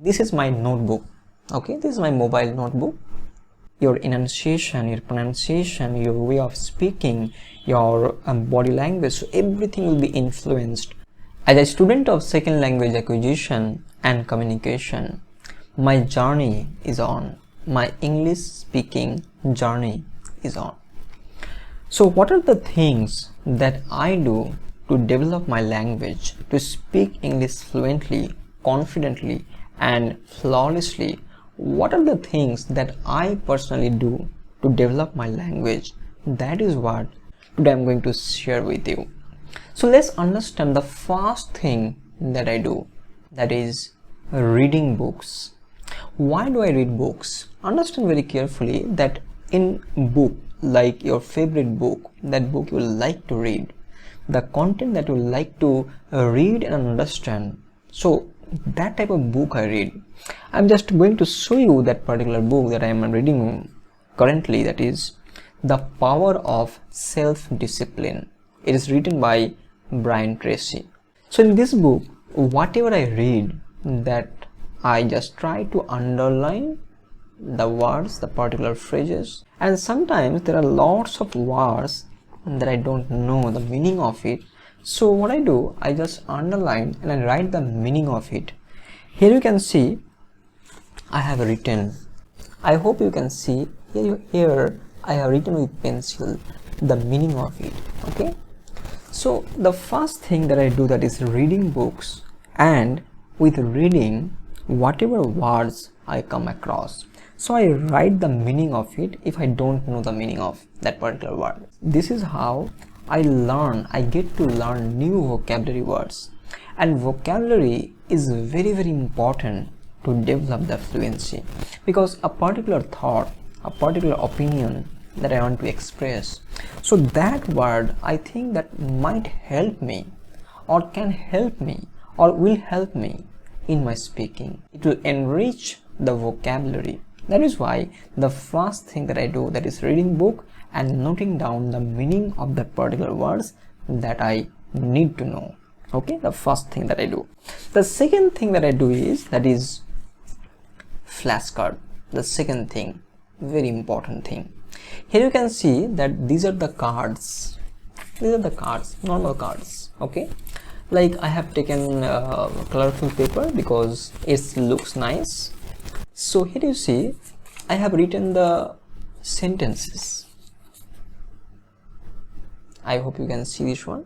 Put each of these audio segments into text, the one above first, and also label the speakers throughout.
Speaker 1: This is my notebook. Okay, this is my mobile notebook. Your enunciation, your pronunciation, your way of speaking, your body language, so everything will be influenced. As a student of second language acquisition and communication, my journey is on. My English speaking journey is on. So what are the things that I do to develop my language, to speak English fluently, confidently, and flawlessly? What are the things that I personally do to develop my language? That is what today I'm going to share with you. So let's understand the first thing that I do, that is reading books. Why do I read books? Understand very carefully that in book, like your favorite book, that book you will like to read, the content that you like to read and understand, so that type of book I read. I'm just going to show you that particular book that I am reading currently, that is The Power of Self-Discipline. It is written by Brian Tracy. So in this book, whatever I read, that I just try to underline the words, the particular phrases, and sometimes there are lots of words that I don't know the meaning of it. So what I do, I just underline and I write the meaning of it. Here you can see I have written, I hope you can see here I have written with pencil the meaning of it. Okay, so the first thing that I do, that is reading books, and with reading whatever words I come across, so I write the meaning of it if I don't know the meaning of that particular word. This is how I learn, I get to learn new vocabulary words. And vocabulary is very, very important to develop the fluency, because a particular thought, a particular opinion that I want to express, so that word I think that might help me, or can help me, or will help me in my speaking. It will enrich the vocabulary. That is why the first thing that I do, that is reading book and noting down the meaning of that particular words that I need to know. Okay, the first thing that I do. The second thing that I do is, that is flashcard. The second thing, very important thing. Here you can see that these are the cards. These are the cards, normal cards. Okay, like I have taken colorful paper because it looks nice. So here you see I have written the sentences. I hope you can see this one.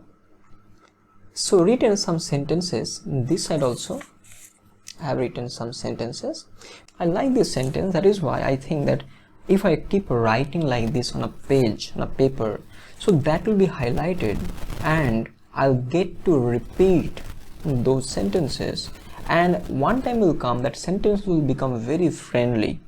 Speaker 1: So written some sentences. This side also I have written some sentences. I like this sentence. That is why I think that if I keep writing like this on a page, on a paper, so that will be highlighted and I'll get to repeat those sentences, and one time will come that sentence will become very friendly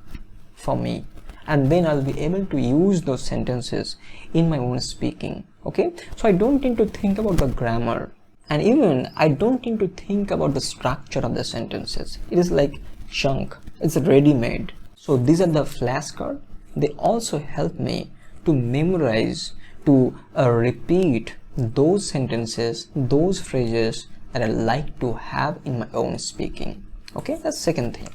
Speaker 1: for me, and then I'll be able to use those sentences in my own speaking. Okay, so I don't need to think about the grammar, and even I don't need to think about the structure of the sentences. It is like chunk, it's ready-made. So these are the flashcards. They also help me to memorize, to repeat those sentences, those phrases that I like to have in my own speaking. Okay, that's second thing.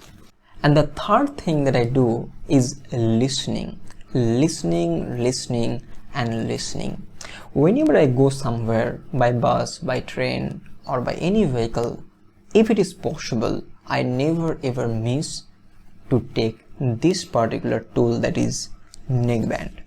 Speaker 1: And the third thing that I do is listening. Listening and listening. Whenever I go somewhere by bus, by train, or by any vehicle, if it is possible, I never ever miss to take this particular tool, that is neckband.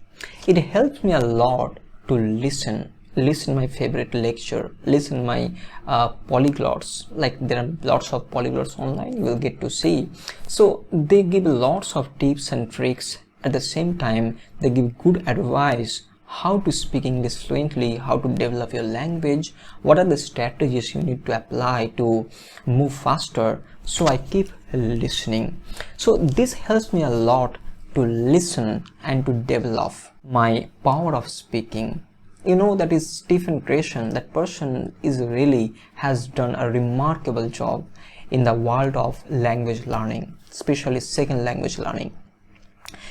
Speaker 1: It helps me a lot to listen my favorite lecture, listen my polyglots. Like there are lots of polyglots online, you will get to see. So they give lots of tips and tricks. At the same time, they give good advice how to speak English fluently, how to develop your language, what are the strategies you need to apply to move faster. So I keep listening. So this helps me a lot to listen and to develop my power of speaking. You know, that is Stephen Gresham. That person is really has done a remarkable job in the world of language learning, especially second language learning.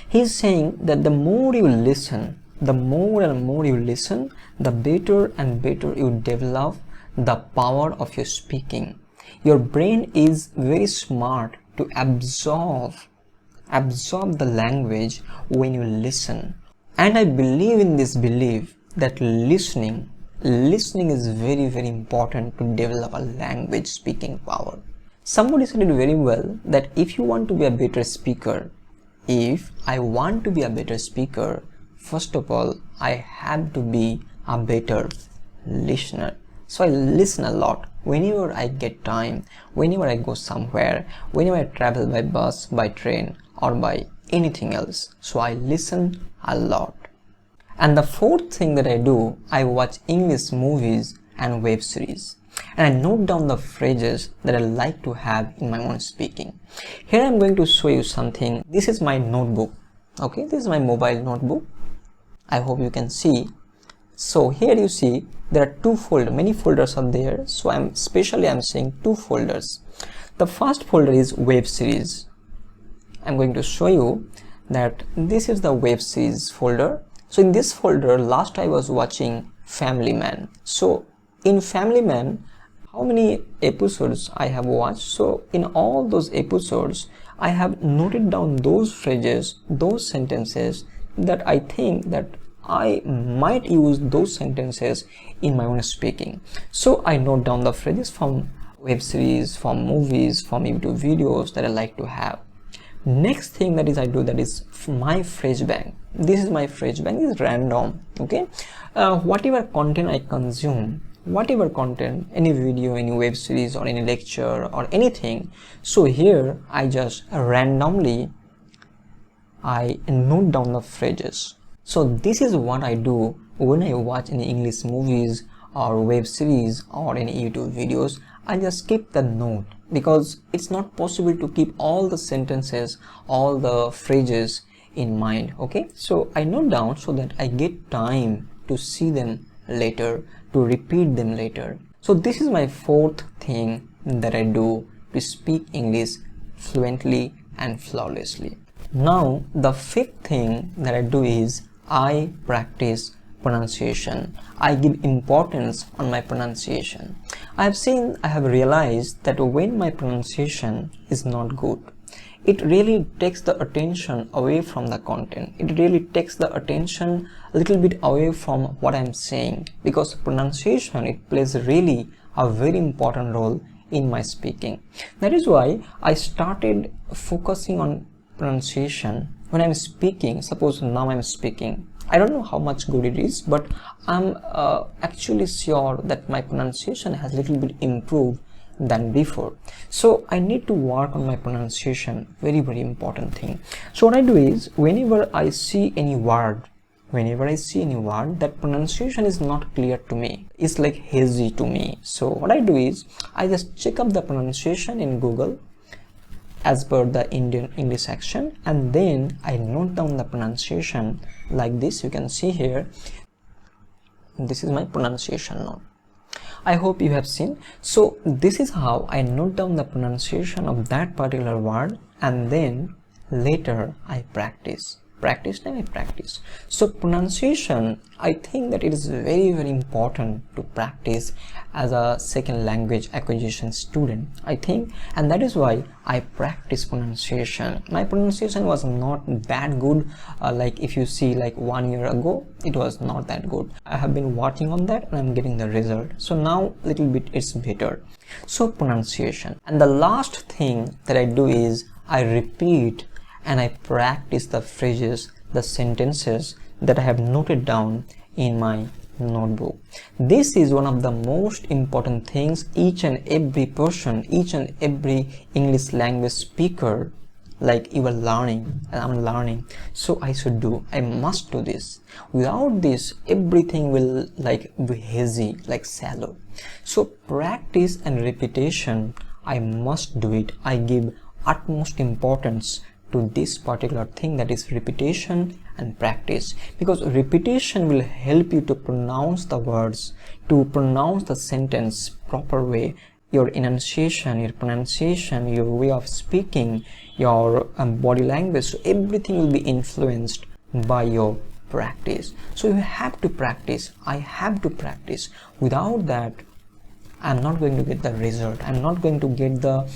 Speaker 1: He is saying that the more you listen, the more and more you listen, the better and better you develop the power of your speaking. Your brain is very smart to absorb the language when you listen. And I believe in this belief that listening is very, very important to develop a language speaking power. Somebody said it very well that if you want to be a better speaker, if I want to be a better speaker, first of all, I have to be a better listener. So I listen a lot whenever I get time, whenever I go somewhere, whenever I travel by bus, by train, or by anything else. So I listen a lot. And the fourth thing that I do, I watch English movies and web series. And I note down the phrases that I like to have in my own speaking. Here I'm going to show you something. This is my notebook. Okay, this is my mobile notebook. I hope you can see. So here you see there are two folders, many folders are there. So I'm saying two folders. The first folder is web series. I'm going to show you that this is the web series folder. So in this folder, last I was watching Family Man. So in Family Man, how many episodes I have watched? So in all those episodes, I have noted down those phrases, those sentences that I think that I might use those sentences in my own speaking. So I note down the phrases from web series, from movies, from YouTube videos that I like to have. Next thing that is I do, that is my phrase bank. This is my phrase bank, is random. Okay, whatever content I consume, whatever content, any video, any web series, or any lecture, or anything, so here I just randomly I note down the phrases. So this is what I do when I watch any English movies or web series or any YouTube videos. I just keep the note, because it's not possible to keep all the sentences, all the phrases in mind. Okay, so I note down so that I get time to see them later, to repeat them later. So this is my fourth thing that I do to speak English fluently and flawlessly. Now the fifth thing that I do is I practice pronunciation. I give importance on my pronunciation. I have realized that when my pronunciation is not good, it really takes the attention away from the content. It really takes the attention a little bit away from what I'm saying, because pronunciation, it plays really a very important role in my speaking. That is why I started focusing on pronunciation when I'm speaking. Suppose now I'm speaking, I don't know how much good it is, but I'm actually sure that my pronunciation has a little bit improved than before. So I need to work on my pronunciation, very, very important thing. So what I do is, whenever I see any word that pronunciation is not clear to me, it's like hazy to me. So what I do is, I just check up the pronunciation in Google as per the Indian English section, and then I note down the pronunciation like this. You can see here, this is my pronunciation note. I hope you have seen. So this is how I note down the pronunciation of that particular word, and then later I practice. So pronunciation, I think that it is very, very important to practice as a second language acquisition student, I think, and that is why I practice pronunciation. My pronunciation was not that good, like if you see like 1 year ago, it was not that good. I have been working on that and I'm getting the result. So now little bit it's better. So pronunciation. And the last thing that I do is I repeat and I practice the phrases, the sentences that I have noted down in my notebook. This is one of the most important things each and every person, each and every English language speaker, like you are learning and I'm learning, so I should do, I must do this. Without this, everything will like be hazy, like shallow. So practice and repetition, I must do it. I give utmost importance to this particular thing, that is repetition and practice, because repetition will help you to pronounce the words, to pronounce the sentence proper way. Your enunciation, your pronunciation, your way of speaking, your body language, so everything will be influenced by your practice. So you have to practice. I have to practice. Without that, I'm not going to get the result. I'm not going to get the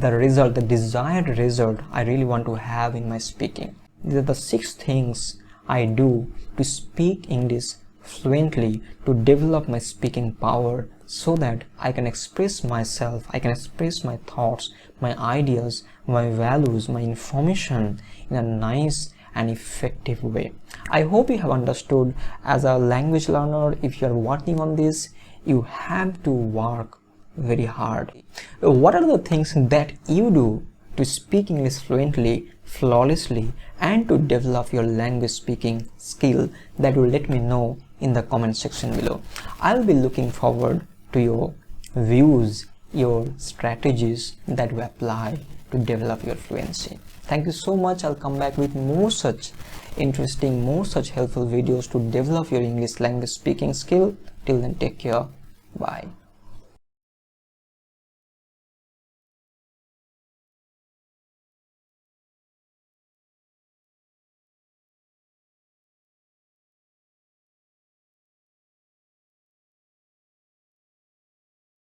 Speaker 1: result, the desired result I really want to have in my speaking. These are the 6 things I do to speak English fluently, to develop my speaking power, so that I can express myself, I can express my thoughts, my ideas, my values, my information in a nice and effective way. I hope you have understood. As a language learner, if you are working on this, you have to work very hard. What are the things that you do to speak English fluently, flawlessly, and to develop your language speaking skill? That will let me know in the comment section below. I'll be looking forward to your views, your strategies that you apply to develop your fluency. Thank you so much. I'll come back with more such interesting, more such helpful videos to develop your English language speaking skill. Till then, take care. Bye.